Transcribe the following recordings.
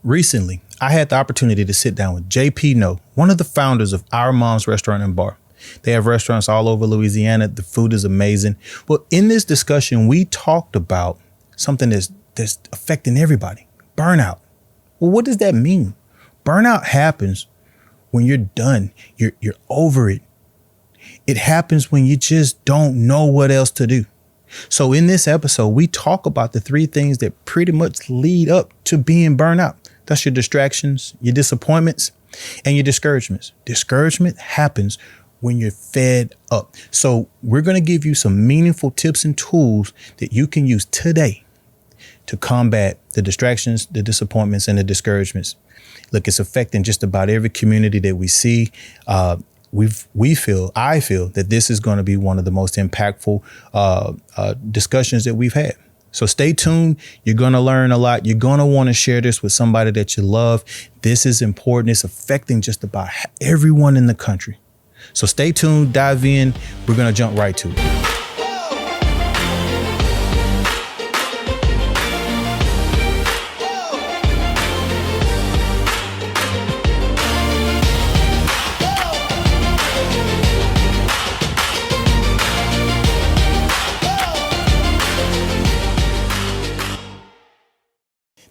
Recently, I had the opportunity to sit down with JP Ngo, one of the founders of Our Mom's Restaurant and Bar. They have restaurants all over Louisiana. The food is amazing. Well, in this discussion, we talked about something that's affecting everybody, burnout. Well, what does that mean? Burnout happens when you're done. You're over it. It happens when you just don't know what else to do. So in this episode, we talk about the 3 things that pretty much lead up to being burnout. That's your distractions, your disappointments, and your discouragements. Discouragement happens when you're fed up. So we're going to give you some meaningful tips and tools that you can use today to combat the distractions, the disappointments, and the discouragements. Look, it's affecting just about every community that we see. I feel that this is going to be one of the most impactful discussions that we've had. So stay tuned. You're going to learn a lot. You're going to want to share this with somebody that you love. This is important. It's affecting just about everyone in the country. So stay tuned, dive in. We're going to jump right to it.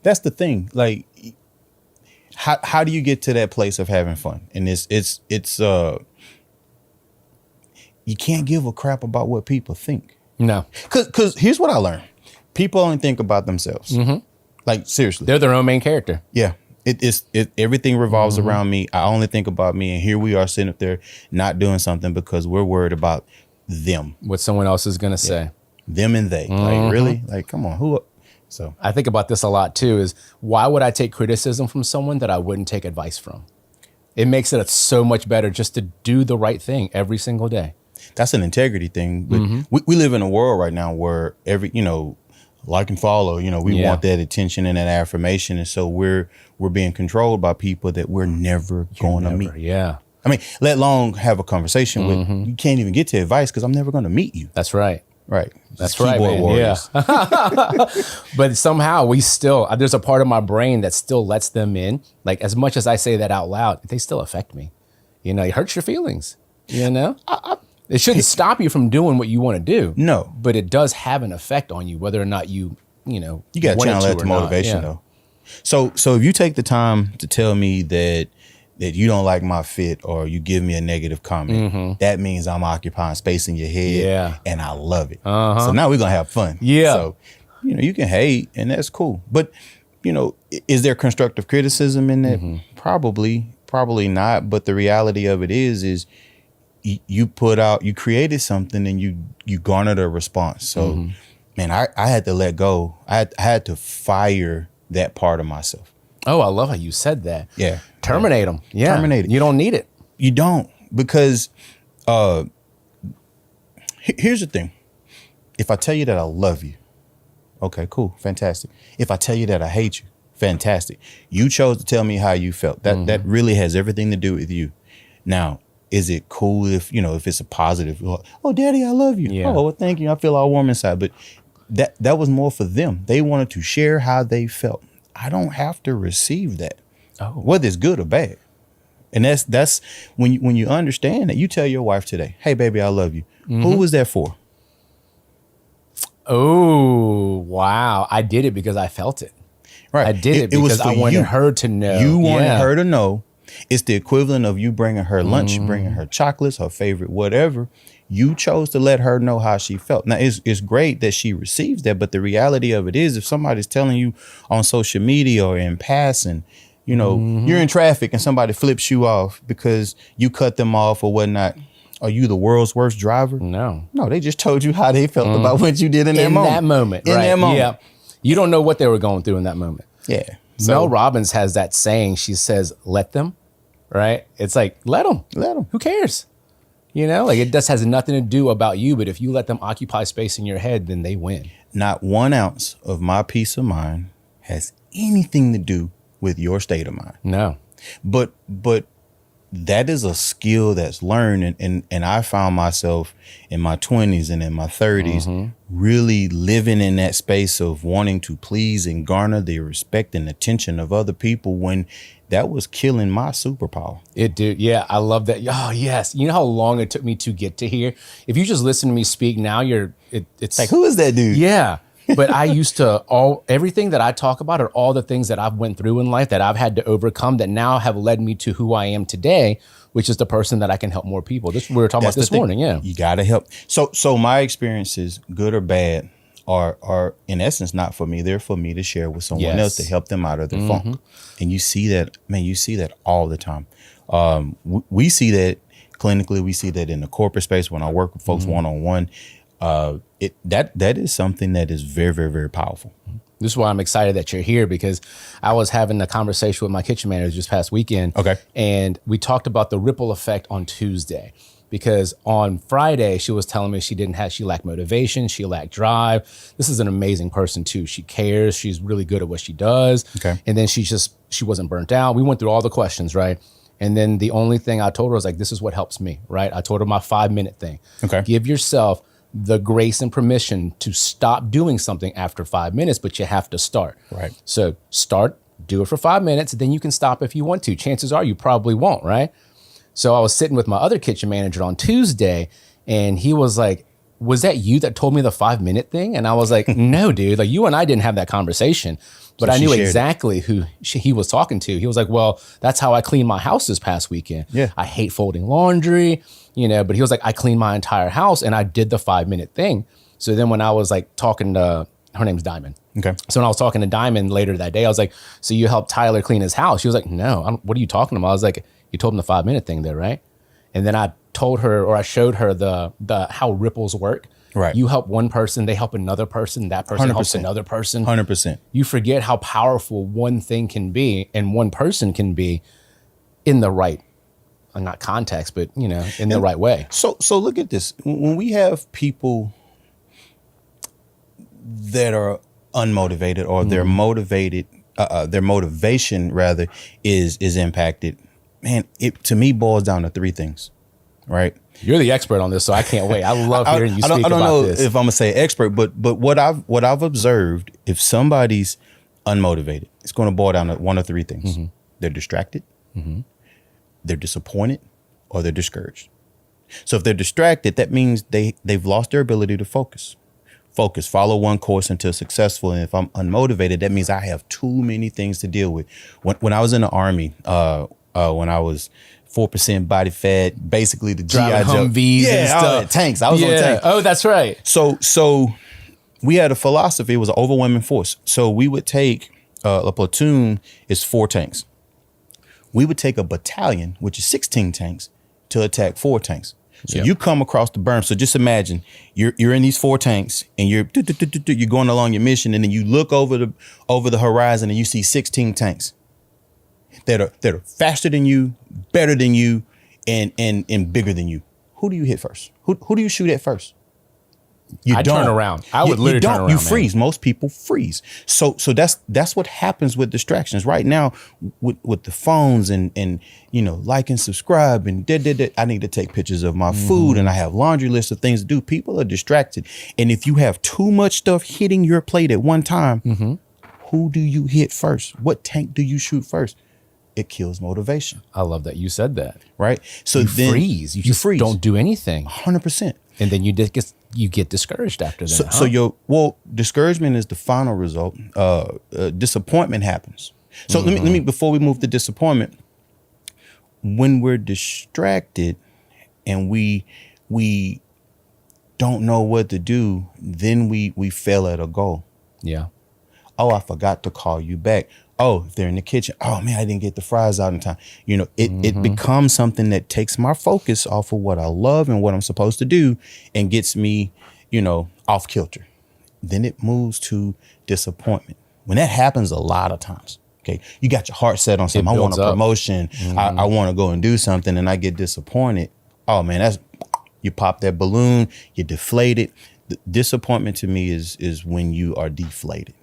That's the thing. Like, how do you get to that place of having fun? And it's you can't give a crap about what people think. No. Cause here's what I learned. People only think about themselves. Mm-hmm. Like, seriously. They're their own main character. Yeah. Everything revolves around me. I only think about me. And here we are sitting up there not doing something because we're worried about them. What someone else is going to say. Them and they. Like, really? Like, come on. Who? So I think about this a lot too, is why would I take criticism from someone that I wouldn't take advice from? It makes it so much better just to do the right thing every single day. That's an integrity thing. But we live in a world right now where every, like and follow, we want that attention and that affirmation. And so we're being controlled by people that we're never going to meet. Yeah. I mean, let alone have a conversation with. You can't even get to advice because I'm never going to meet you. That's right. Right. That's right, man. Warriors. Yeah. But somehow there's a part of my brain that still lets them in. Like, as much as I say that out loud, they still affect me. It hurts your feelings, It shouldn't stop you from doing what you want to do. No. But it does have an effect on you, whether or not you got to channel that to motivation, though. So if you take the time to tell me that you don't like my fit or you give me a negative comment, that means I'm occupying space in your head and I love it. So now we're going to have fun. Yeah. So, you can hate and that's cool. But, is there constructive criticism in that? Probably not. But the reality of it is you created something and you garnered a response. So, man, I had to let go. I had to fire that part of myself. Oh, I love how you said that. Yeah. Terminate them. Yeah. Terminate it. You don't need it. You don't, because here's the thing. If I tell you that I love you, okay, cool, fantastic. If I tell you that I hate you, fantastic. You chose to tell me how you felt. That really has everything to do with you. Now, is it cool if it's a positive? Oh, Daddy, I love you. Yeah. Oh, well, thank you. I feel all warm inside. But that was more for them. They wanted to share how they felt. I don't have to receive that, whether it's good or bad. And that's when you understand that. You tell your wife today, hey, baby, I love you. Who was that for? Oh, wow. I did it because I felt it. Right. I did it because I wanted her to know. You wanted her to know. It's the equivalent of you bringing her lunch, bringing her chocolates, her favorite, whatever. You chose to let her know how she felt. Now, it's great that she receives that, but the reality of it is, if somebody's telling you on social media or in passing, you're in traffic and somebody flips you off because you cut them off or whatnot, are you the world's worst driver? No, they just told you how they felt about what you did in that moment. In that moment. Yeah. You don't know what they were going through in that moment. Yeah. Mel Robbins has that saying. She says, let them, right? It's like, let them. Who cares? It just has nothing to do about you, but if you let them occupy space in your head, then they win. Not 1 ounce of my peace of mind has anything to do with your state of mind. No. But that is a skill that's learned. And I found myself in my 20s and in my 30s really living in that space of wanting to please and garner the respect and attention of other people when that was killing my superpower. It did. Yeah, I love that. Oh, yes. You know how long it took me to get to here? If you just listen to me speak now, it's Like, who is that dude? Yeah. But I used to everything that I talk about are all the things that I've went through in life that I've had to overcome that now have led me to who I am today, which is the person that I can help more people. This we were talking about this morning. Yeah. You got to help. So my experiences, good or bad, are in essence not for me. They're for me to share with someone else to help them out of their funk. And you see that, man, you see that all the time. We see that clinically. We see that in the corporate space when I work with folks one-on-one. That is something that is very, very, very powerful. This is why I'm excited that you're here, because I was having a conversation with my kitchen manager this past weekend. Okay. And we talked about the ripple effect on Tuesday, because on Friday she was telling me she lacked motivation. She lacked drive. This is an amazing person too. She cares. She's really good at what she does. Okay. And then she wasn't burnt out. We went through all the questions, right? And then the only thing I told her was like, this is what helps me, right? I told her my 5-minute thing. Okay. Give yourself the grace and permission to stop doing something after 5 minutes, but you have to start. Right. So start, do it for 5 minutes, then you can stop if you want to. Chances are you probably won't, right? So I was sitting with my other kitchen manager on Tuesday, and he was like, was that you that told me the 5-minute thing? And I was like, no, dude, like you and I didn't have that conversation, but I knew exactly who he was talking to. He was like, well, that's how I cleaned my house this past weekend. Yeah. I hate folding laundry, but he was like, I cleaned my entire house and I did the 5-minute thing. So then when I was like talking to, her name's Diamond. Okay. So when I was talking to Diamond later that day, I was like, so you helped Tyler clean his house? She was like, no, what are you talking about? I was like, you told him the 5-minute thing there, right? And then I showed her the how ripples work. Right. You help one person, they help another person, that person 100%. helps another person. 100%. You forget how powerful one thing can be and one person can be in the right, not context, but in the right way. So look at this. When we have people that are unmotivated or they're motivated, their motivation rather is impacted, man, it to me boils down to 3 things, right? You're the expert on this, so I can't wait. I love hearing you speak about this. I don't know if I'm gonna say expert, but what I've observed, if somebody's unmotivated, it's going to boil down to 1 or 3 things. They're distracted, they're disappointed, or they're discouraged. So if they're distracted, that means they've lost their ability to focus. Follow one course until successful. And if I'm unmotivated, that means I have too many things to deal with. When I was in the Army, when I was 4% body fat, basically the GI Humvees and stuff. Tanks. I was on tanks. Oh, that's right. So we had a philosophy. It was an overwhelming force. So we would take a platoon is 4 tanks. We would take a battalion, which is 16 tanks, to attack 4 tanks. So you come across the berm. So just imagine you're in these 4 tanks and you're going along your mission, and then you look over the horizon and you see 16 tanks that are faster than you, better than you, and bigger than you. Who do you hit first? Who do you shoot at first? I turn around. I would literally turn around. You freeze. Most people freeze. So that's what happens with distractions right now with the phones and like and subscribe and I need to take pictures of my food and I have laundry lists of things to do. People are distracted. And if you have too much stuff hitting your plate at one time, who do you hit first? What tank do you shoot first? It kills motivation. I love that you said that. Right? So you then freeze. You just freeze. Don't do anything. 100%. And then you get discouraged after that. So discouragement is the final result. Disappointment happens. So let me before we move to disappointment, when we're distracted and we don't know what to do, then we fail at a goal. Yeah. Oh, I forgot to call you back. Oh, if they're in the kitchen, oh man, I didn't get the fries out in time. It becomes something that takes my focus off of what I love and what I'm supposed to do and gets me, off kilter. Then it moves to disappointment. When that happens a lot of times, okay, you got your heart set on something. I want a promotion. I want to go and do something and I get disappointed. Oh man, you pop that balloon, you're deflated. The disappointment to me is when you are deflated,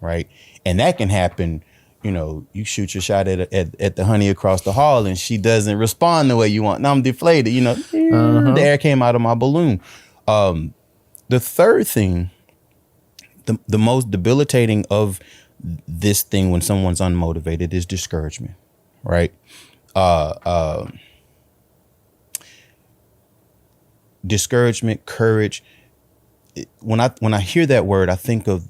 right? And that can happen you shoot your shot at the honey across the hall and she doesn't respond the way you want. Now I'm deflated, the air came out of my balloon. The third thing, the most debilitating of this thing when someone's unmotivated is discouragement, right? Discouragement, courage. When I hear that word, I think of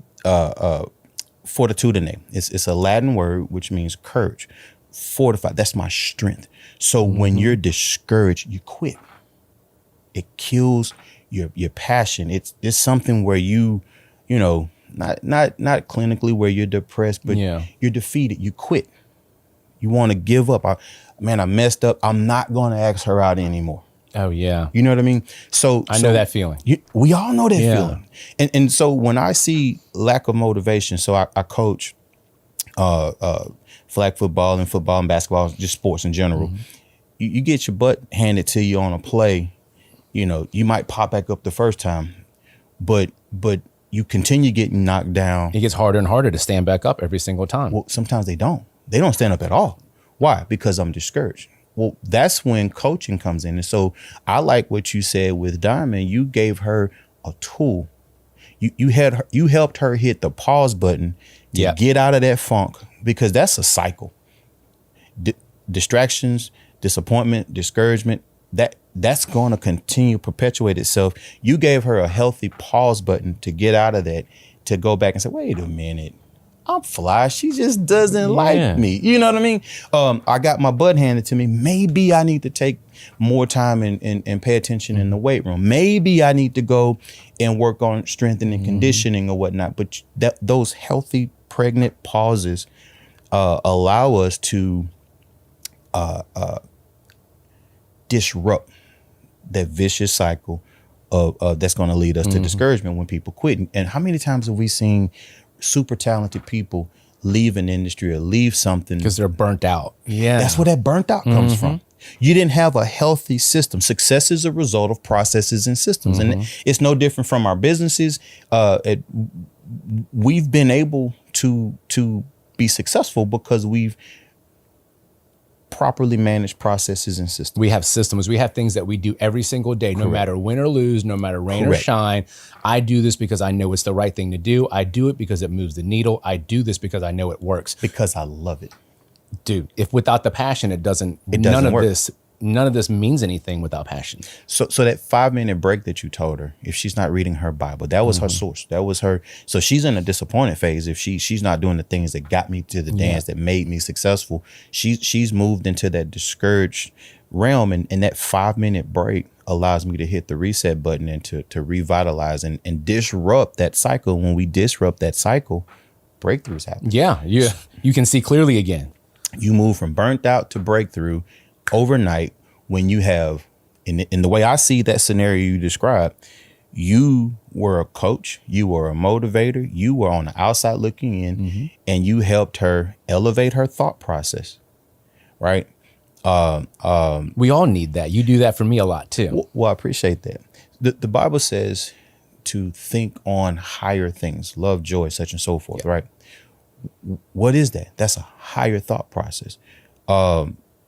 fortitudine. It's a Latin word which means courage. Fortified. That's my strength. So when you're discouraged, you quit. It kills your passion. It's something where not clinically where you're depressed, but you're defeated. You quit. You want to give up. I messed up. I'm not going to ask her out anymore. Oh yeah. You know what I mean? So I know that feeling. We all know that feeling. And so when I see lack of motivation, so I coach flag football and basketball, just sports in general. You get your butt handed to you on a play, you might pop back up the first time, but you continue getting knocked down. It gets harder and harder to stand back up every single time. Well, sometimes they don't. They don't stand up at all. Why? Because I'm discouraged. Well, that's when coaching comes in. And so I like what you said with Diamond. You gave her a tool. You helped her hit the pause button to get out of that funk, because that's a cycle. Distractions, disappointment, discouragement, that's going to continue perpetuate itself. You gave her a healthy pause button to get out of that, to go back and say, wait a minute. I'm fly. She just doesn't like me. You know what I mean? I got my butt handed to me. Maybe I need to take more time and pay attention in the weight room. Maybe I need to go and work on strengthening conditioning or whatnot. But those healthy, pregnant pauses allow us to disrupt that vicious cycle of that's going to lead us to discouragement when people quit. And how many times have we seen super talented people leave an industry or leave something because they're burnt out? Yeah, that's where that burnt out comes from. You didn't have a healthy system. Success is a result of processes and systems, and it's no different from our businesses. We've been able to be successful because we've properly managed processes and systems. We have systems. We have things that we do every single day, no matter win or lose, no matter rain or shine. I do this because I know it's the right thing to do. I do it because it moves the needle. I do this because I know it works. Because I love it. Dude, if without the passion, it doesn't work. None of this means anything without passion. So that 5-minute break that you told her, if she's not reading her Bible, that was her source. That was her. So she's in a disappointed phase. If she's not doing the things that got me to the dance, that made me successful, she's moved into that discouraged realm. And that 5-minute break allows me to hit the reset button and to revitalize and disrupt that cycle. When we disrupt that cycle, breakthroughs happen. Yeah, you can see clearly again. You move from burnt out to breakthrough overnight when you have, in the way I see that scenario you described, you were a coach, you were a motivator, you were on the outside looking in, and you helped her elevate her thought process, right? We all need that. You do that for me a lot too. Well, I appreciate that. The Bible says to think on higher things, love, joy, such and so forth, right? What is that? That's a higher thought process.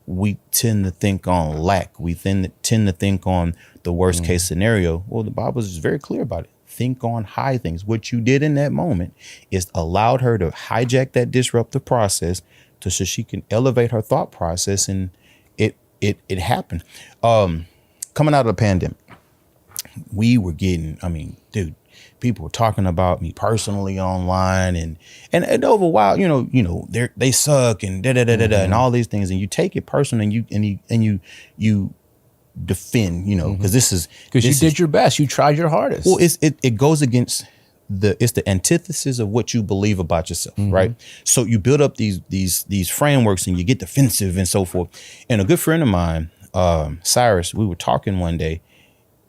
We tend to think on lack. We tend to think on the worst case scenario. Well, the Bible is very clear about it. Think on high things. What you did in that moment is allowed her to hijack that disruptive process so she can elevate her thought process, and it happened. Coming out of the pandemic, we were getting, dude, people were talking about me personally online and over a while, they suck and and all these things, and you take it personally and you defend, because you did your best, you tried your hardest. Well, it goes against it's the antithesis of what you believe about yourself, right? So you build up these frameworks and you get defensive and so forth. And a good friend of mine, Cyrus, we were talking one day.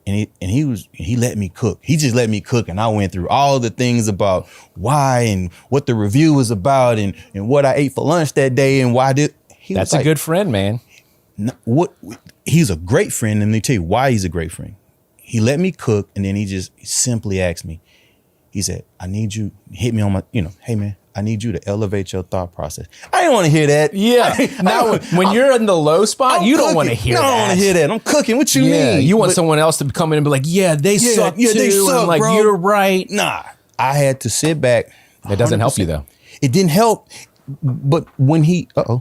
And he let me cook. He just let me cook. And I went through all the things about why and what the review was about and what I ate for lunch that day and why did. That's a good friend, man. He's a great friend. And let me tell you why he's a great friend. He let me cook. And then he just simply asked me, he said, I need you, hit me on my, hey man, I need you to elevate your thought process. I didn't want to hear that. Yeah. Now, when you're in the low spot, you don't want to hear that. I don't want to hear that. I'm cooking. What you mean? You want someone else to come in and be like, yeah, they suck too. They suck, and like, bro. you're right. Nah, I had to sit back. That doesn't help you though. It didn't help. But when he, I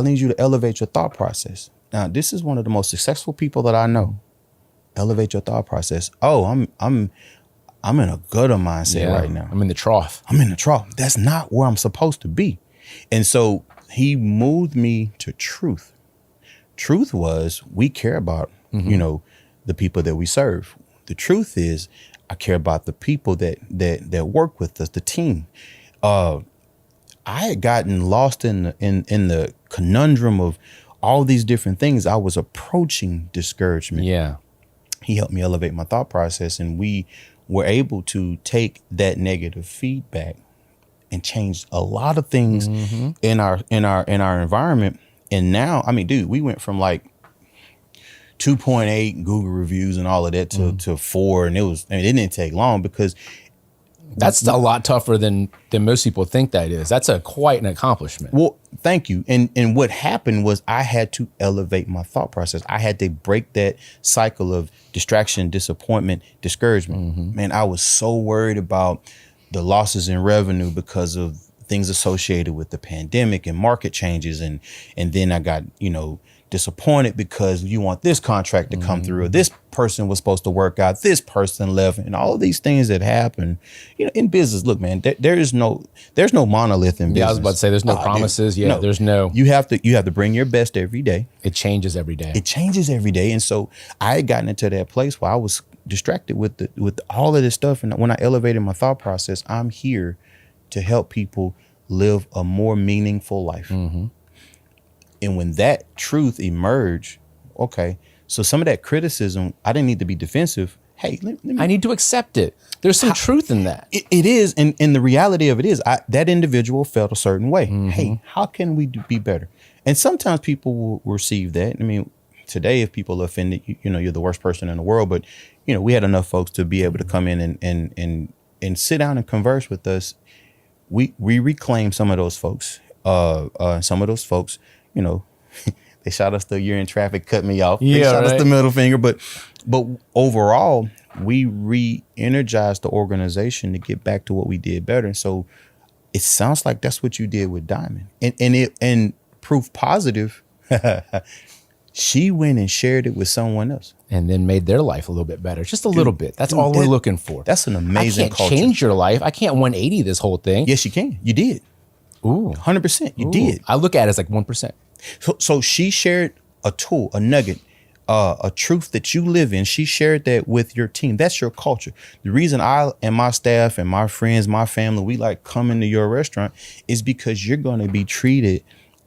need you to elevate your thought process. Now, this is one of the most successful people that I know. Elevate your thought process. Oh, I'm in a gutter mindset right now. I'm in the trough. I'm in the trough. That's not where I'm supposed to be. And so he moved me to truth. Truth was we care about, the people that we serve. The truth is I care about the people that work with us, the team. I had gotten lost in the conundrum of all these different things. I was approaching discouragement. Yeah. He helped me elevate my thought process, and we were able to take that negative feedback and change a lot of things in our environment. And now, I mean, dude, we went from like 2.8 Google reviews and all of that to 4, and it didn't take long because that's a lot tougher than most people think that is. That's quite an accomplishment. Well, thank you. And what happened was I had to elevate my thought process. I had to break that cycle of distraction, disappointment, discouragement. Man, I was so worried about the losses in revenue because of things associated with the pandemic and market changes. And then I got, disappointed because you want this contract to come through, or this person was supposed to work out, this person left, and all of these things that happen, in business. Look, man, there's no monolith in business. Yeah, I was about to say there's no promises. Dude, there's no. You have to bring your best every day. It changes every day. And so I had gotten into that place where I was distracted with all of this stuff. And when I elevated my thought process, I'm here to help people live a more meaningful life. And when that truth emerged, okay, so some of that criticism, I didn't need to be defensive. Hey, I need to accept it. There's some truth in that. It is. And the reality of it is that individual felt a certain way. Hey, how can we be better? And sometimes people will receive that. I mean, today, if people are offended, you're the worst person in the world. But, we had enough folks to be able to come in and sit down and converse with us. We reclaim some of those folks. Some of those folks, they shot us the "you're in traffic," cut me off. They shot us the middle finger. But overall, we re-energized the organization to get back to what we did better. And so it sounds like that's what you did with Diamond. And proof positive, she went and shared it with someone else. And then made their life a little bit better. Just a little bit. That's all we're looking for. That's an amazing culture. I can't change your life. I can't 180 this whole thing. Yes, you can. You did. Ooh. 100%. You did. I look at it as like 1%. So she shared a tool, a nugget, a truth that you live in. She shared that with your team. That's your culture. The reason I and my staff and my friends, my family, we like coming to your restaurant is because you're going to be treated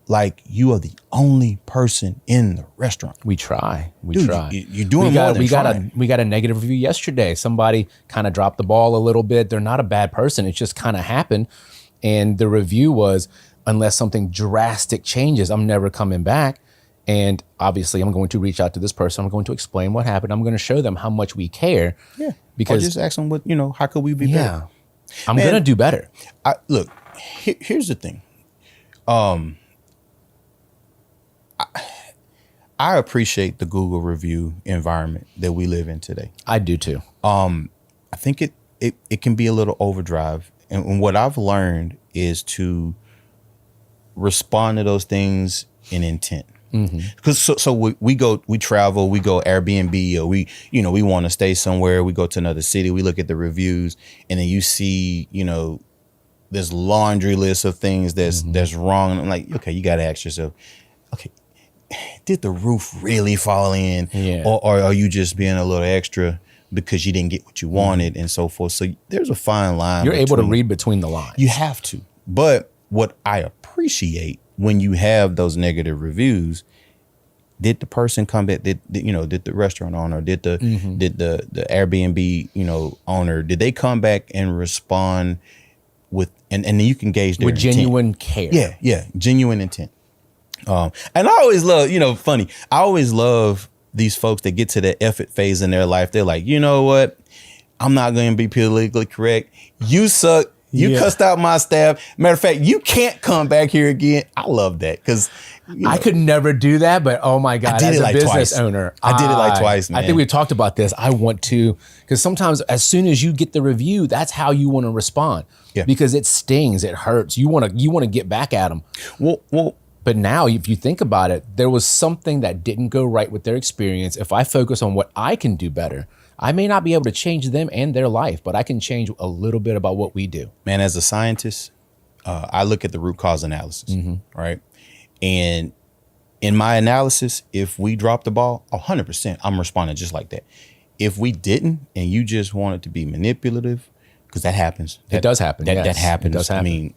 like you are the only person in the restaurant. We try. Dude, try. You're doing more than trying. We got a negative review yesterday. Somebody kind of dropped the ball a little bit. They're not a bad person. It just kind of happened. And the review was, unless something drastic changes, I'm never coming back. And obviously, I'm going to reach out to this person. I'm going to explain what happened. I'm going to show them how much we care. Yeah. Because or just ask them how could we be better? I'm going to do better. Look, here's the thing. I appreciate the Google review environment that we live in today. I do too. I think it can be a little overdrive. And what I've learned is to respond to those things in intent. Because so we travel, we go Airbnb, or we want to stay somewhere. We go to another city. We look at the reviews, and then you see this laundry list of things that's wrong. And I'm like, okay, you got to ask yourself, okay, did the roof really fall in, or are you just being a little extra because you didn't get what you wanted and so forth? So there's a fine line. You're able to read between the lines. You have to. But what I appreciate when you have those negative reviews, did the person come back? Did the restaurant owner, did the Airbnb owner, did they come back and respond with and then you can gauge their with intent. Genuine care? Yeah, genuine intent. And I always love, funny. I always love these folks that get to that effort phase in their life. They're like, you know what? I'm not going to be politically correct. You suck. You Yeah. cussed out my staff. Matter of fact, you can't come back here again. I love that because I could never do that, but oh my God, did as it a like business twice. owner, I did it like twice, man. I think we've talked about this. I want to, because sometimes as soon as you get the review, that's how you want to respond. Yeah. Because it stings, it hurts. You want to get back at them. Well, But now, if you think about it, there was something that didn't go right with their experience. If I focus on what I can do better, I may not be able to change them and their life, but I can change a little bit about what we do. man, as a scientist, I look at the root cause analysis, right? And in my analysis, if we drop the ball, 100%, I'm responding just like that. If we didn't, and you just wanted to be manipulative, because that happens. It does happen. That happens. It does happen. I mean,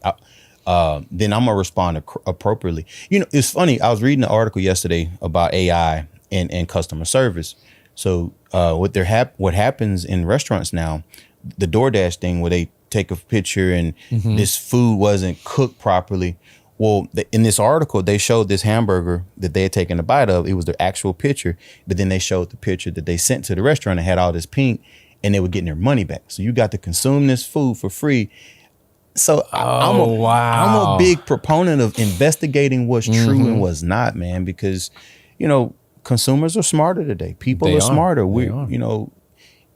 then I'm gonna respond appropriately. You know, it's funny. I was reading an article yesterday about AI and customer service. So what happens in restaurants now, the DoorDash thing where they take a picture and this food wasn't cooked properly. Well, in this article, they showed this hamburger that they had taken a bite of. It was the actual picture, but then they showed the picture that they sent to the restaurant and had all this pink, and they were getting their money back. So you got to consume this food for free. So I'm a big proponent of investigating what's true and what's not, man, because, you know, consumers are smarter today. People are smarter.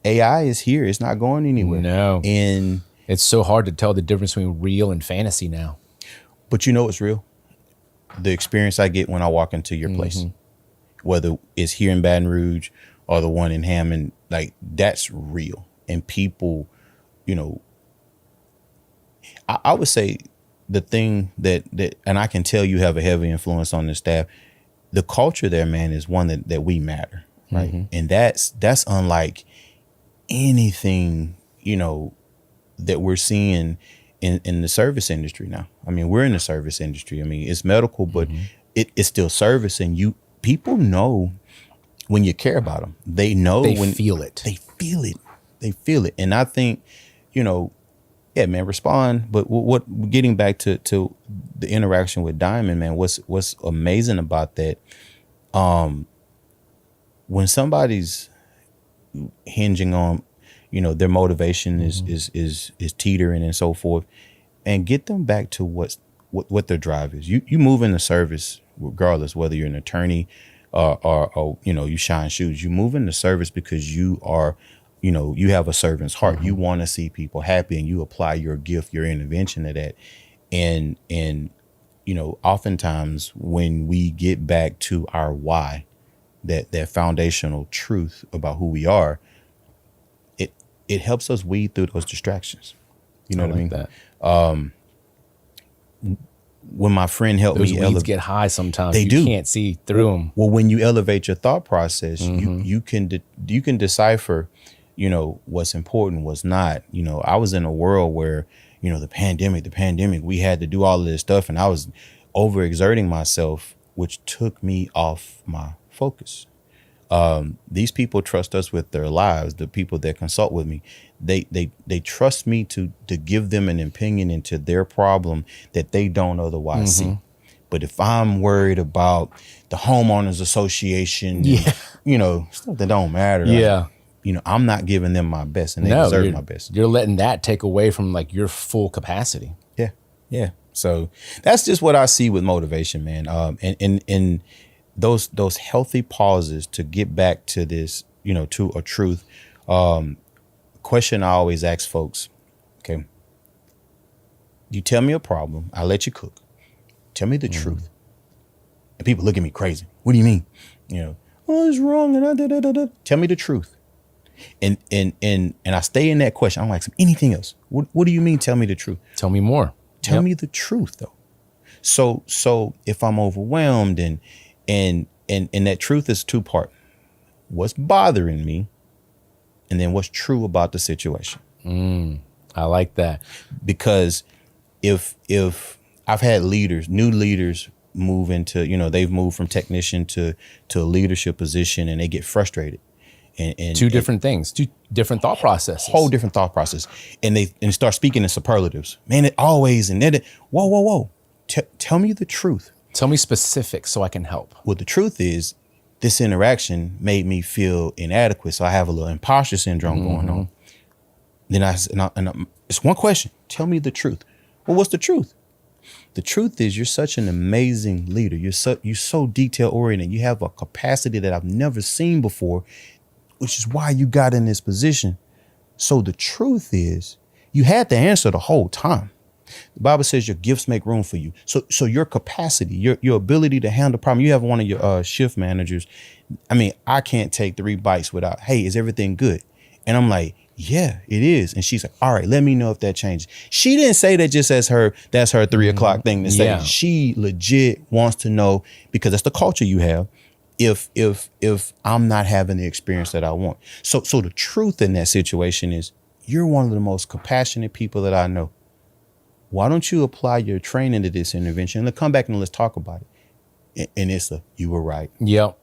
AI is here. It's not going anywhere. No. And it's so hard to tell the difference between real and fantasy now. but you know what's real? The experience I get when I walk into your place, whether it's here in Baton Rouge or the one in Hammond, like that's real. And people, you know, I would say the thing that, and I can tell you have a heavy influence on the staff, the culture there, man, is one that we matter, right? And that's unlike anything, you know, that we're seeing in the service industry now. I mean, we're in the service industry. I mean, it's medical, but it's still service, and people know when you care about them. They know They when feel it. They feel it. They feel it. And I think, you know, yeah, man, respond. But what getting back to the interaction with Diamond, man, what's amazing about that, when somebody's hinging on, you know, their motivation is teetering and so forth, and get them back to what their drive is. You move in the service regardless, whether you're an attorney or you know, you shine shoes. You move in the service because you are, you know, you have a servant's heart. You want to see people happy, and you apply your gift, your intervention to that. And you know, oftentimes when we get back to our why, that foundational truth about who we are, it helps us weed through those distractions. You know what I mean? That. When my friend helped Those me weeds get high sometimes. They you do. Can't see through them. Well, when you elevate your thought process, you can decipher, you know, what's important, what's not. You know, I was in a world where, you know, the pandemic, we had to do all of this stuff, and I was overexerting myself, which took me off my focus. These people trust us with their lives. The people that consult with me, they trust me to give them an opinion into their problem that they don't otherwise see. But if I'm worried about the homeowners association, and, you know, stuff that don't matter, like, you know, I'm not giving them my best, and they deserve my best. You're letting that take away from like your full capacity. Yeah. So that's just what I see with motivation, man. And those healthy pauses to get back to this, you know, to a truth. Question I always ask folks, okay, you tell me a problem, I let you cook. Tell me the truth. And people look at me crazy. What do you mean? You know, oh, it's wrong. And tell me the truth. And I stay in that question. I don't ask them anything else. What do you mean? Tell me the truth. Tell me more. Tell me the truth, though. So if I'm overwhelmed and that truth is two-part. What's bothering me, and then what's true about the situation. I like that. Because if I've had new leaders move into, you know, they've moved from technician to a leadership position, and they get frustrated. And two different things, two different thought processes. Whole different thought process. And they start speaking in superlatives. Man, it always, and then, whoa. Tell me the truth. Tell me specifics so I can help. Well, the truth is, this interaction made me feel inadequate. So I have a little imposter syndrome going on. Then it's one question. Tell me the truth. Well, what's the truth? The truth is you're such an amazing leader. You're so detail oriented. You have a capacity that I've never seen before, which is why you got in this position. So the truth is you had the answer the whole time. The Bible says your gifts make room for you. So your capacity, your ability to handle problem. You have one of your shift managers. I mean, I can't take 3 bites without, hey, is everything good? And I'm like, yeah, it is. And she's like, all right, let me know if that changes. She didn't say that just as that's her 3 o'clock thing to say. Yeah. She legit wants to know, because that's the culture you have, if I'm not having the experience that I want. So the truth in that situation is you're one of the most compassionate people that I know. Why don't you apply your training to this intervention? Let's come back and let's talk about it. And it's you were right. Yep.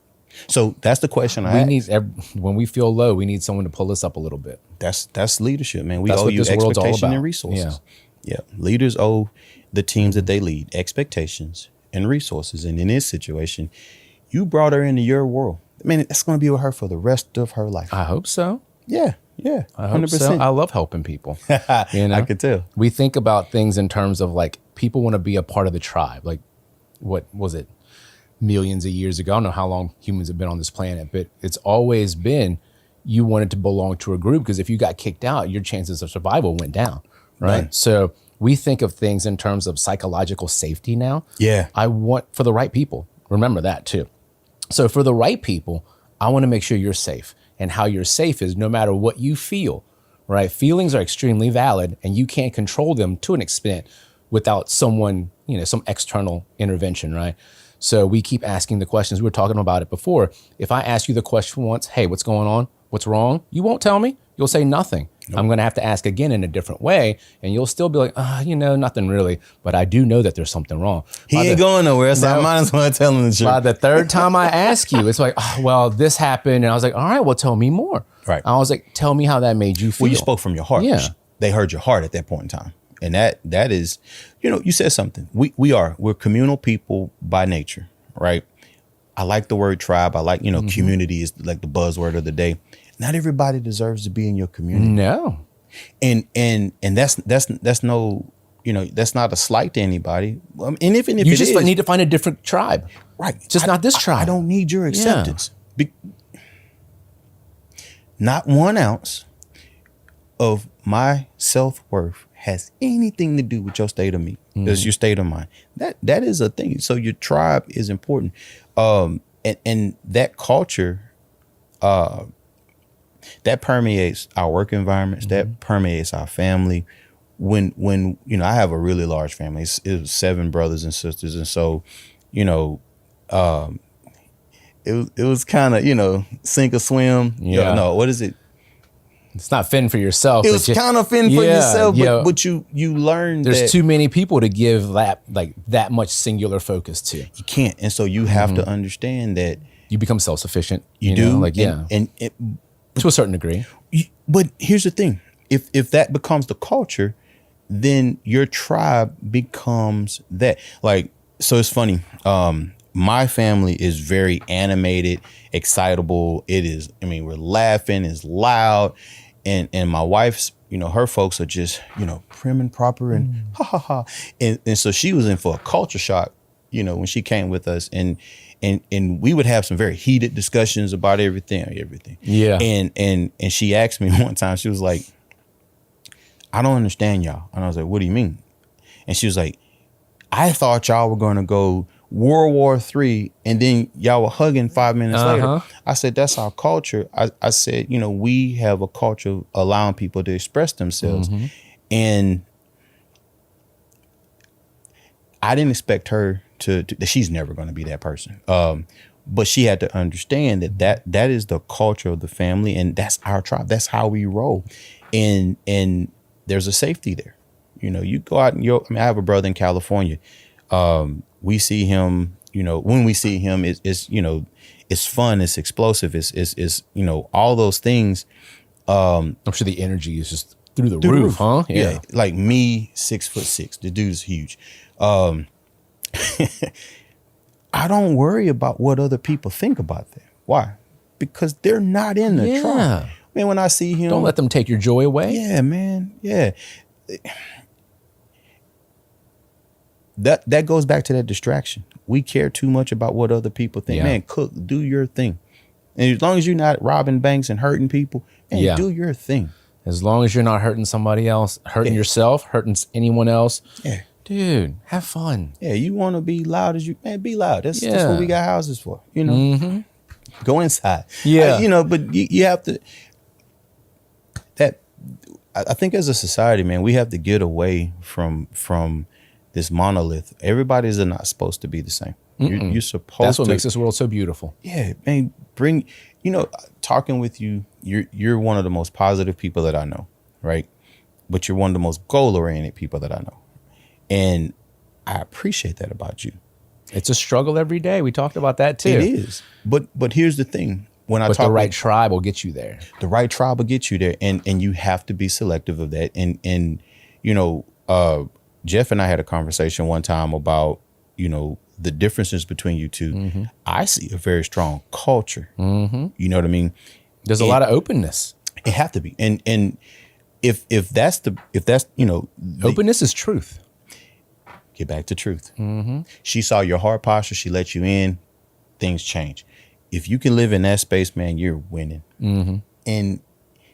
So that's the question I ask. When we feel low, we need someone to pull us up a little bit. That's leadership, man. We That's owe what you this world's all expectation about. and resources. Yeah. Leaders owe the teams that they lead expectations and resources. And in this situation, you brought her into your world. I mean, that's going to be with her for the rest of her life. I hope so. Yeah, I hope 100%. so. I love helping people. You know? I could tell. We think about things in terms of like people want to be a part of the tribe. Like, what was it? Millions of years ago. I don't know how long humans have been on this planet, but it's always been you wanted to belong to a group, because if you got kicked out, your chances of survival went down, right? Right. So we think of things in terms of psychological safety now. Yeah. I want for the right people. Remember that too. So for the right people, I want to make sure you're safe. And how you're safe is no matter what you feel, right? Feelings are extremely valid, and you can't control them to an extent without someone, some external intervention, right? So we keep asking the questions. We were talking about it before. If I ask you the question once, hey, what's going on? What's wrong? You won't tell me. You'll say nothing. Nope. I'm going to have to ask again in a different way. And you'll still be like, nothing really. But I do know that there's something wrong. He ain't going nowhere, so I might as well tell him the truth. By the third time I ask you, it's like, this happened. And I was like, all right, well, tell me more. Right. I was like, tell me how that made you feel. Well, you spoke from your heart. Yeah. They heard your heart at that point in time. And that is, you said something. We're communal people by nature, right? I like the word tribe. I like, community is like the buzzword of the day. Not everybody deserves to be in your community. No. And that's no, that's not a slight to anybody. And if you it just is, need to find a different tribe. Right. Just not this tribe. I don't need your acceptance. Not 1 ounce of my self-worth has anything to do with your state of me. It's your state of mind. That is a thing. So your tribe is important. And that culture, that permeates our work environments, that permeates our family. When I have a really large family. It was 7 brothers and sisters. And so, it was kind of, sink or swim. Yeah. No, what is it? It's not fending for yourself. It was kind of fending for yourself, but you learn there's that too many people to give that much singular focus to. you can't. And so you have to understand that You become self-sufficient. you do. And to a certain degree. But here's the thing. If that becomes the culture, then your tribe becomes that. Like, so it's funny. My family is very animated, excitable. It is, we're laughing, it's loud. And my wife's, her folks are just, prim and proper and ha ha ha. And so she was in for a culture shock, when she came with us. And we would have some very heated discussions about everything. Yeah. And she asked me one time, she was like, I don't understand y'all. And I was like, what do you mean? And she was like, I thought y'all were going to go World War III, and then y'all were hugging 5 minutes later. I said, that's our culture. I said, we have a culture of allowing people to express themselves. And I didn't expect her to she's never going to be that person. But she had to understand that is the culture of the family, and that's our tribe. That's how we roll. And there's a safety there. You go out and I have a brother in California. We see him, when we see him, it's fun, it's explosive, it's all those things. I'm sure the energy is just through the roof, huh? Yeah. Like me, 6'6". The dude's huge. I don't worry about what other people think about that. Why? Because they're not in the tribe. Man, when I see him, Don't let them take your joy away. yeah, man, yeah. That goes back to that distraction. We care too much about what other people think. Yeah. Man, cook, do your thing. And as long as you're not robbing banks and hurting people, man, Yeah. do your thing. As long as you're not hurting somebody else, hurting yourself, hurting anyone else. Yeah. Dude, have fun. Yeah, you want to be loud as you, man, be loud. That's Yeah. what we got houses for, you know. Go inside. Yeah. You know, but you have to, I think as a society, man, we have to get away from this monolith. Everybody's not supposed to be the same. You're supposed to. That's what makes this world so beautiful. Yeah, man, talking with you, you're one of the most positive people that I know, right? But you're one of the most goal-oriented people that I know. And I appreciate that about you. It's a struggle every day. We talked about that too. It is. But here's the thing. When I But talk the right tribe will get you there. the right tribe will get you there. And you have to be selective of that. And Jeff and I had a conversation one time about, the differences between you two. I see a very strong culture. You know what I mean? There's a lot of openness. It have to be. And if that's Openness is truth. get back to truth. She saw your heart posture. She let you in. Things change. If you can live in that space, man, you're winning. And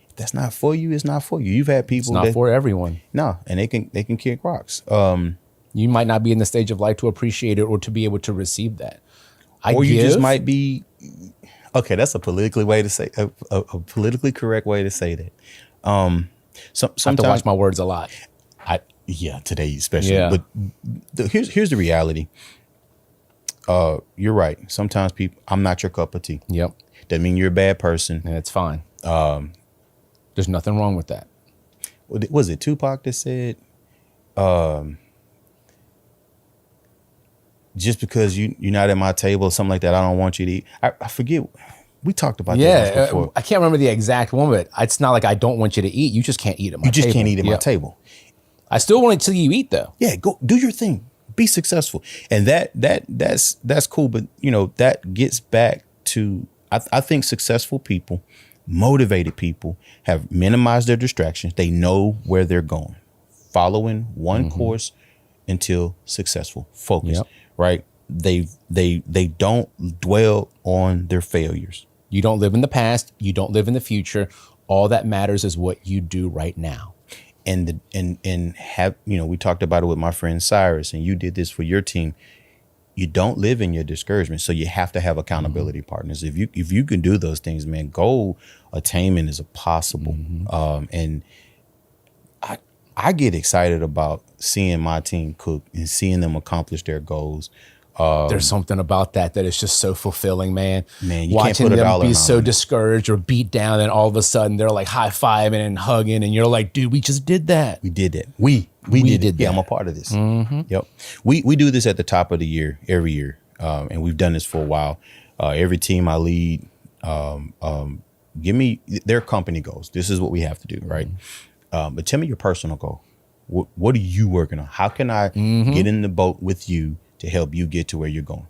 if that's not for you, it's not for you. You've had people It's not for everyone. no, and they can kick rocks. You might not be in the stage of life to appreciate it or to be able to receive that. You just might be. Okay, that's a politically way to say a politically correct way to say that. I have Sometimes to watch my words a lot. today especially. Yeah. But here's the reality. You're right. Sometimes people, I'm not your cup of tea. Yep. Doesn't mean you're a bad person. And it's fine. There's nothing wrong with that. Was it Tupac that said, just because you're not at my table or something like that, I don't want you to eat. I forget. We talked about that once before. I can't remember the exact one, but it's not like I don't want you to eat. You just can't eat at my table. You just can't eat at my table. I still want to see you eat though. Yeah, go do your thing. Be successful. And that's cool. But that gets back to, I think successful people, motivated people have minimized their distractions. They know where they're going, following one course until successful. Focus, right? They don't dwell on their failures. You don't live in the past. You don't live in the future. All that matters is what you do right now. And we talked about it with my friend Cyrus, and you did this for your team. You don't live in your discouragement, so you have to have accountability partners. If you can do those things, man, goal attainment is possible. And I get excited about seeing my team cook and seeing them accomplish their goals. There's something about that is just so fulfilling, man. Man, you watching can't put a them dollar be amount so on it. discouraged or beat down, and all of a sudden they're like high-fiving and hugging, and you're like, dude, we just did that. We did that. We did it. Yeah, I'm a part of this. Yep. We do this at the top of the year, every year. And we've done this for a while. Every team I lead, give me their company goals. This is what we have to do, right? But tell me your personal goal. What are you working on? How can I get in the boat with you to help you get to where you're going?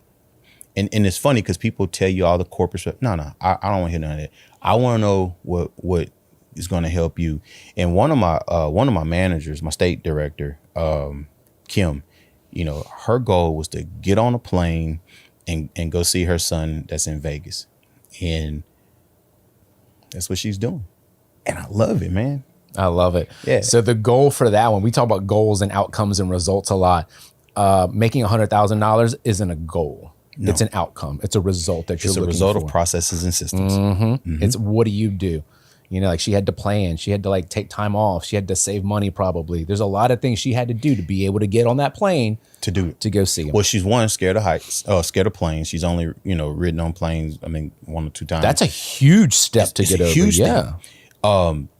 And it's funny because people tell you all the corporate stuff. No, I don't want to hear none of that. I want to know what is going to help you. And one of my managers, my state director, Kim, her goal was to get on a plane and go see her son that's in Vegas. And that's what she's doing. And I love it, man. I love it. Yeah. So the goal for that one, we talk about goals and outcomes and results a lot. Making $100,000 isn't a goal. No. It's an outcome. It's a result that you're looking for. It's a result of processes and systems. It's what do you do? Like she had to plan. She had to take time off. She had to save money probably. There's a lot of things she had to do to be able to get on that plane To do it. to go see him. Well, she's scared of heights, scared of planes. She's only, ridden on planes, 1 or 2 times. That's a huge step to It's get a over. huge Yeah. thing.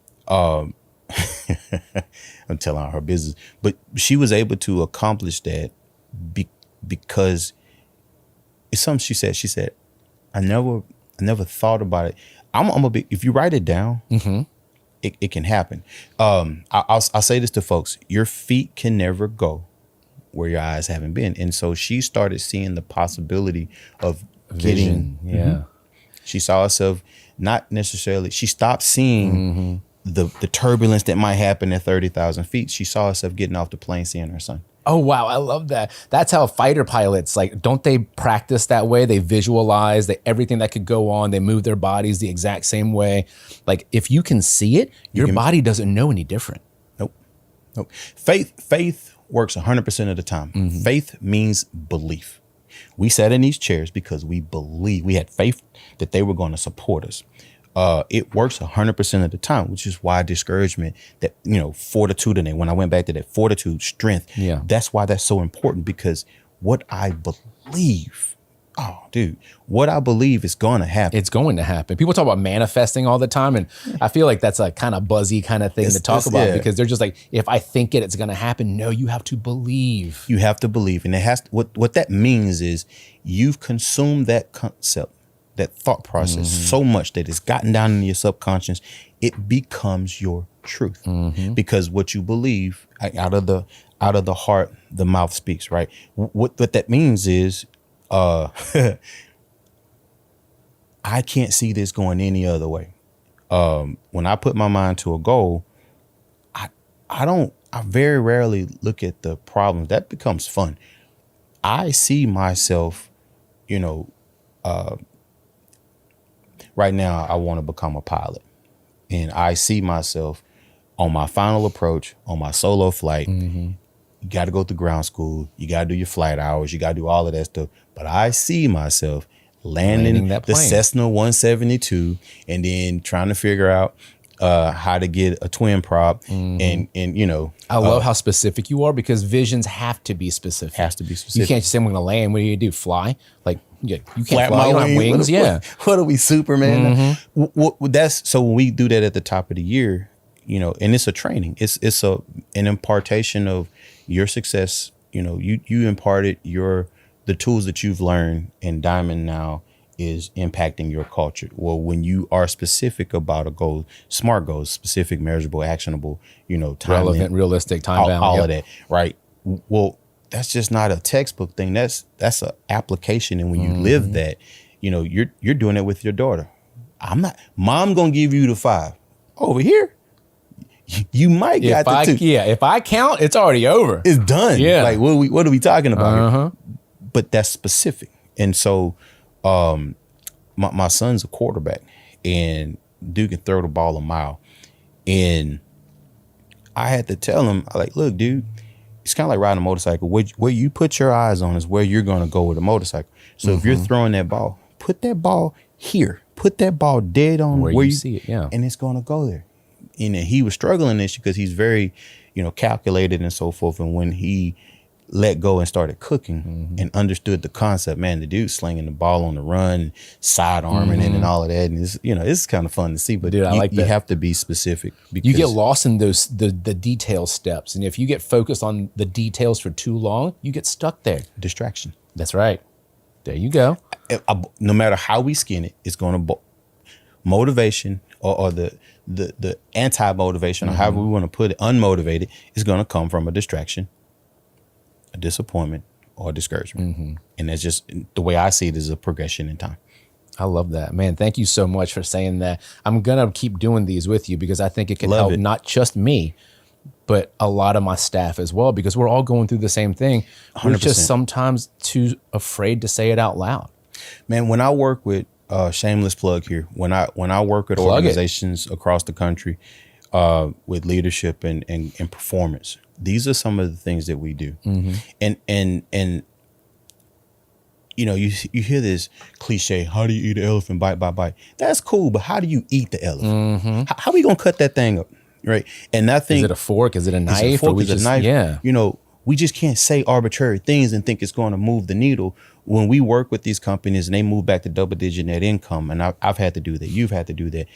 I'm telling her business, but she was able to accomplish that because it's something she said. She said, I never thought about it. I'm a big, if you write it down, it can happen. I'll say this to folks. Your feet can never go where your eyes haven't been. And so she started seeing the possibility of Vision. getting, she saw herself not necessarily, she stopped seeing the turbulence that might happen at 30,000 feet. She saw herself getting off the plane, seeing her son. Oh, wow. I love that. That's how fighter pilots, like, don't they practice that way? They visualize everything that could go on. They move their bodies the exact same way. Like, if you can see it, your body doesn't know any different. Nope. Faith works 100% of the time. Faith means belief. We sat in these chairs because we believe, we had faith that they were going to support us. It works 100% of the time, which is why discouragement, that, fortitude, and when I went back to that fortitude, strength, that's why that's so important, because what I believe, what I believe is going to happen. It's going to happen. People talk about manifesting all the time, and I feel like that's a kind of buzzy kind of thing to talk about, because they're just like, if I think it, it's going to happen. No, you have to believe. You have to believe. And it has to, what that means is you've consumed that concept, that thought process so much that it's gotten down into your subconscious, it becomes your truth. Because what you believe, out of the heart, the mouth speaks, right? What that means is, I can't see this going any other way. When I put my mind to a goal, I very rarely look at the problems. That becomes fun. I see myself, right now, I want to become a pilot, and I see myself on my final approach, on my solo flight. You got to go through ground school. You got to do your flight hours. You got to do all of that stuff. But I see myself landing the Cessna 172 and then trying to figure out how to get a twin prop. And I love how specific you are, because visions have to be specific. Has to be specific. You can't just say, I'm going to land. What do? Fly? Like, you can't Flap fly. my You don't have wings. What are we, Superman? So when we do that at the top of the year, and it's a training. It's an impartation of your success. You imparted the tools that you've learned, and Diamond now is impacting your culture. Well, when you are specific about a goal, SMART goals, specific, measurable, actionable, time relevant, realistic, time bound, all of that, right? Well, that's just not a textbook thing. That's an application, and when you live that, you're doing it with your daughter. Mom gonna give you the 5 over here. You might got the 2. Yeah, if I count, it's already over. It's done. Yeah. Like, what are we talking about here? But that's specific. And so my son's a quarterback, and dude can throw the ball a mile. And I had to tell him, look, dude, it's kind of like riding a motorcycle. Where you put your eyes on is where you're going to go with a motorcycle. So if you're throwing that ball, put that ball here. Put that ball dead on where you see it, and it's going to go there. And he was struggling this because he's very, calculated and so forth. And when he let go and started cooking and understood the concept, man, the dude slinging the ball on the run, side arming it and all of that. And it's kind of fun to see, but dude, I like that. You have to be specific. You get lost in the detail steps. And if you get focused on the details for too long, you get stuck there. Distraction. That's right. There you go. No matter how we skin it, it's going to motivation or the anti-motivation, or however we want to put it, unmotivated, is going to come from a distraction, a disappointment, or a discouragement. And that's just the way I see it, is a progression in time. I love that, man. Thank you so much for saying that. I'm going to keep doing these with you, because I think it can help not just me, but a lot of my staff as well, because we're all going through the same thing. 100%. We're just sometimes too afraid to say it out loud. Man, when I work with, shameless plug here, when I work with organizations across the country with leadership and performance, these are some of the things that we do. And you hear this cliche, how do you eat an elephant bite by bite? That's cool, but how do you eat the elephant? How are we gonna cut that thing up, right? And I think, is it a fork? Is it a knife? Is it a fork? Is it a knife? Yeah. We just can't say arbitrary things and think it's going to move the needle. When we work with these companies and they move back to double-digit net income, and I've had to do that, you've had to do that,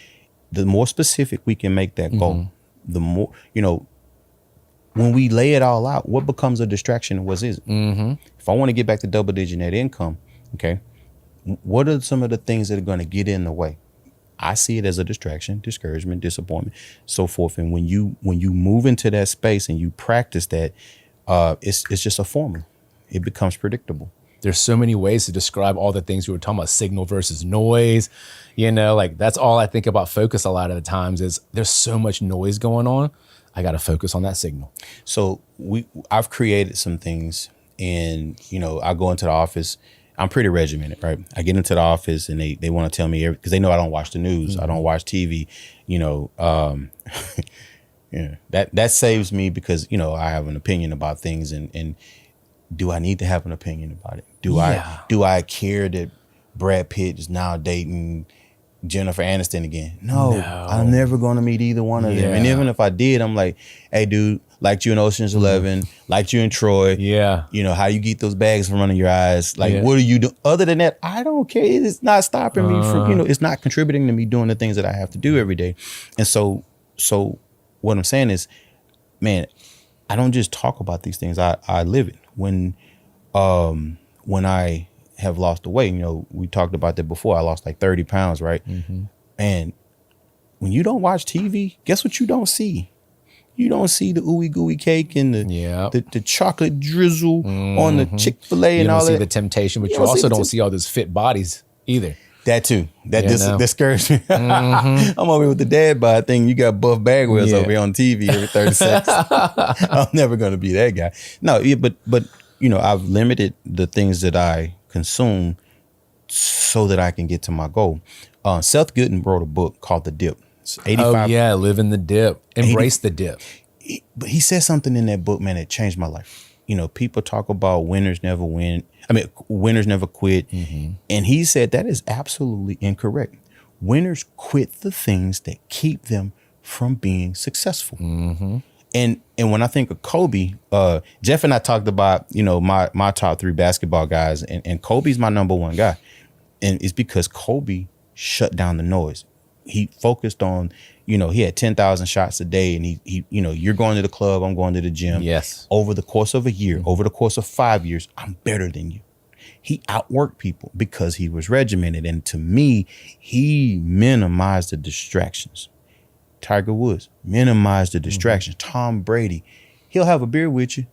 the more specific we can make that goal, the more, when we lay it all out, what becomes a distraction and what isn't? If I want to get back to double-digit net income, okay, what are some of the things that are going to get in the way? I see it as a distraction, discouragement, disappointment, so forth. And when you move into that space and you practice that, it's just a formula. It becomes predictable. There's so many ways to describe all the things we were talking about, signal versus noise. Like that's all I think about focus a lot of the times is there's so much noise going on. I got to focus on that signal. So I've created some things, and I go into the office. I'm pretty regimented, right? I get into the office and they want to tell me because they know I don't watch the news. I don't watch TV, yeah, that saves me because, I have an opinion about things and do I need to have an opinion about it? Do I care that Brad Pitt is now dating Jennifer Aniston again? No. I'm never going to meet either one of them. And even if I did, I'm like, hey, dude, liked you in Ocean's 11, liked you in Troy. Yeah. How you get those bags from under your eyes. Like, what do you do? Other than that, I don't care. It's not stopping me from, it's not contributing to me doing the things that I have to do every day. And so what I'm saying is, man, I don't just talk about these things. I live it. When I have lost the weight, we talked about that before. I lost like 30 pounds, right? Mm-hmm. And when you don't watch TV, guess what you don't see? You don't see the ooey gooey cake and the chocolate drizzle on the Chick-fil-A and all that. You don't see the temptation, but you also don't see all those fit bodies either. That too. That discourages me. I'm over here with the dad bod thing. You got Buff Bagwells over here on TV every 30 seconds. I'm never going to be that guy. No, but I've limited the things that I consume so that I can get to my goal. Seth Godin wrote a book called The Dip. It's 85. Oh yeah, live in the dip. Embrace the dip. But he said something in that book, man, that changed my life. People talk about winners never win. Winners never quit. Mm-hmm. And he said that is absolutely incorrect. Winners quit the things that keep them from being successful. Mm-hmm. And when I think of Kobe, Jeff and I talked about, my top 3 basketball guys, and Kobe's my number 1 guy. And it's because Kobe shut down the noise. He focused on, he had 10,000 shots a day, and he you're going to the club, I'm going to the gym. Yes. Over the course of a year, over the course of 5 years, I'm better than you. He outworked people because he was regimented. And to me, he minimized the distractions. Tiger Woods minimized the distractions. Mm-hmm. Tom Brady, he'll have a beer with you,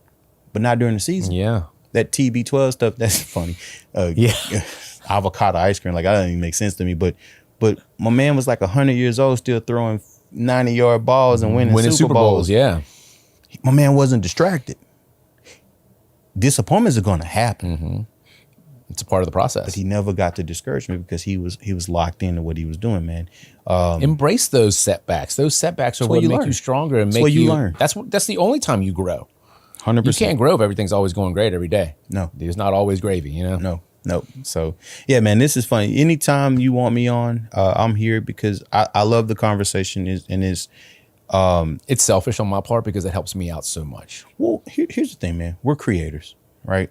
but not during the season. Yeah. That TB12 stuff, that's funny. Avocado ice cream, like that doesn't even make sense to me. But my man was like 100 years old, still throwing 90-yard balls and winning Super Bowls. Yeah. My man wasn't distracted. Disappointments are going to happen. Mm-hmm. It's a part of the process. But he never got to discouragement because he was locked into what he was doing, man. Embrace those setbacks. Those setbacks are what make you stronger and make you learn. That's the only time you grow. 100%. You can't grow if everything's always going great every day. No. There's not always gravy, No. So, yeah, man, this is funny. Anytime you want me on, I'm here because I love the conversation. It's selfish on my part because it helps me out so much. Well, here's the thing, man. We're creators, right?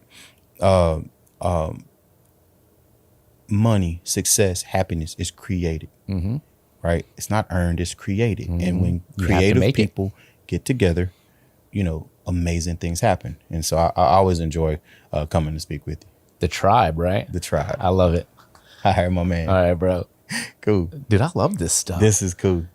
Money, success, happiness is created, right? It's not earned, it's created. Mm-hmm. And when creative people get together, amazing things happen. And so I always enjoy coming to speak with you. The tribe, right? The tribe. I love it. Hi, my man. All right, bro. Cool. Dude, I love this stuff. This is cool.